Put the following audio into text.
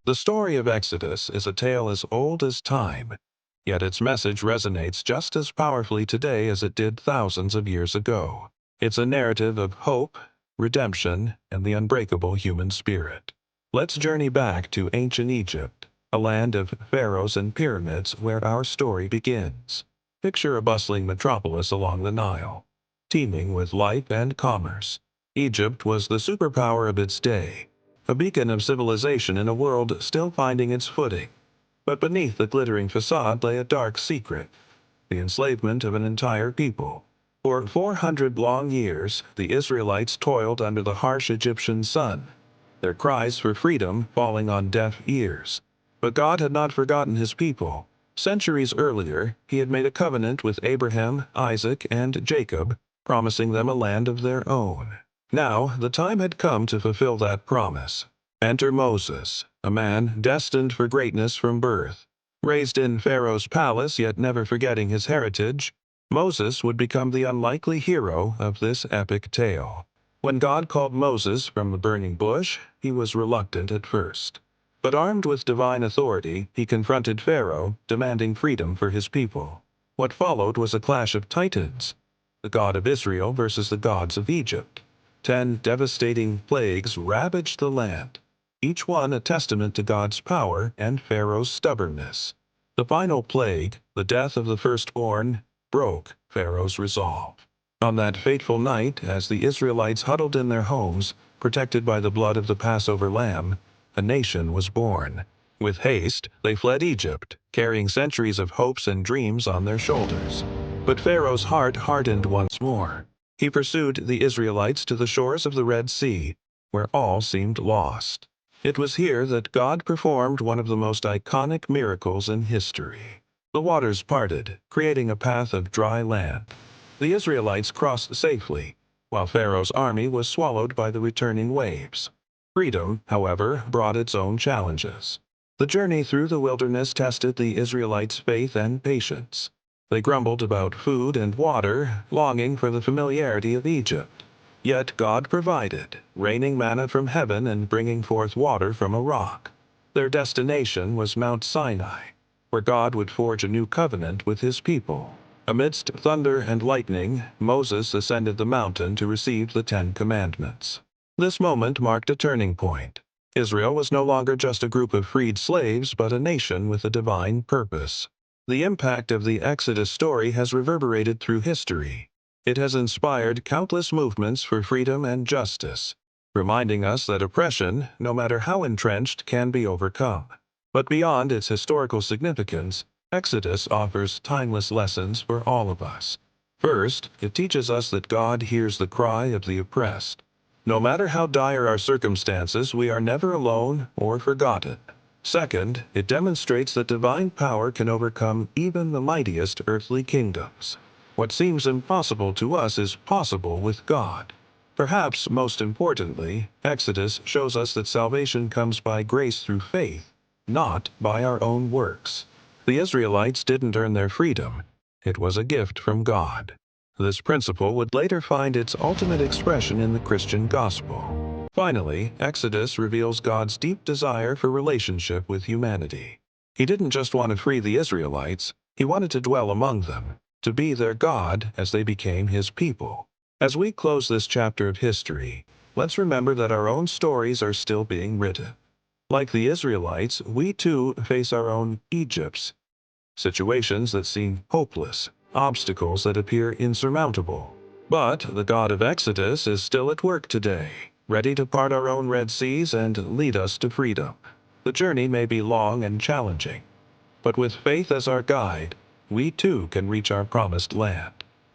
The story of Exodus is a tale as old as time, yet its message resonates just as powerfully today as it did thousands of years ago. It's a narrative of hope, redemption, and the unbreakable human spirit. Let's journey back to ancient Egypt, a land of pharaohs and pyramids where our story begins. Picture a bustling metropolis along the Nile, teeming with life and commerce. Egypt was the superpower of its day, a beacon of civilization in a world still finding its footing. But beneath the glittering facade lay a dark secret, the enslavement of an entire people. For 400 long years, the Israelites toiled under the harsh Egyptian sun, their cries for freedom falling on deaf ears. But God had not forgotten his people. Centuries earlier, he had made a covenant with Abraham, Isaac, and Jacob, promising them a land of their own. Now, the time had come to fulfill that promise. Enter Moses, a man destined for greatness from birth. Raised in Pharaoh's palace yet never forgetting his heritage, Moses would become the unlikely hero of this epic tale. When God called Moses from the burning bush, he was reluctant at first. But armed with divine authority, he confronted Pharaoh, demanding freedom for his people. What followed was a clash of titans, the God of Israel versus the gods of Egypt. 10 devastating plagues ravaged the land, each one a testament to God's power and Pharaoh's stubbornness. The final plague, the death of the firstborn, broke Pharaoh's resolve. On that fateful night, as the Israelites huddled in their homes, protected by the blood of the Passover lamb, a nation was born. With haste, they fled Egypt, carrying centuries of hopes and dreams on their shoulders. But Pharaoh's heart hardened once more. He pursued the Israelites to the shores of the Red Sea, where all seemed lost. It was here that God performed one of the most iconic miracles in history. The waters parted, creating a path of dry land. The Israelites crossed safely, while Pharaoh's army was swallowed by the returning waves. Freedom, however, brought its own challenges. The journey through the wilderness tested the Israelites' faith and patience. They grumbled about food and water, longing for the familiarity of Egypt. Yet God provided, raining manna from heaven and bringing forth water from a rock. Their destination was Mount Sinai, where God would forge a new covenant with his people. Amidst thunder and lightning, Moses ascended the mountain to receive the 10 Commandments. This moment marked a turning point. Israel was no longer just a group of freed slaves, but a nation with a divine purpose. The impact of the Exodus story has reverberated through history. It has inspired countless movements for freedom and justice, reminding us that oppression, no matter how entrenched, can be overcome. But beyond its historical significance, Exodus offers timeless lessons for all of us. First, it teaches us that God hears the cry of the oppressed. No matter how dire our circumstances, we are never alone or forgotten. Second, it demonstrates that divine power can overcome even the mightiest earthly kingdoms. What seems impossible to us is possible with God. Perhaps most importantly, Exodus shows us that salvation comes by grace through faith, not by our own works. The Israelites didn't earn their freedom. It was a gift from God. This principle would later find its ultimate expression in the Christian gospel. Finally, Exodus reveals God's deep desire for relationship with humanity. He didn't just want to free the Israelites, he wanted to dwell among them, to be their God as they became his people. As we close this chapter of history, let's remember that our own stories are still being written. Like the Israelites, we too face our own Egypts, situations that seem hopeless, obstacles that appear insurmountable. But the God of Exodus is still at work today, ready to part our own Red Seas and lead us to freedom. The journey may be long and challenging, but with faith as our guide, we too can reach our promised land.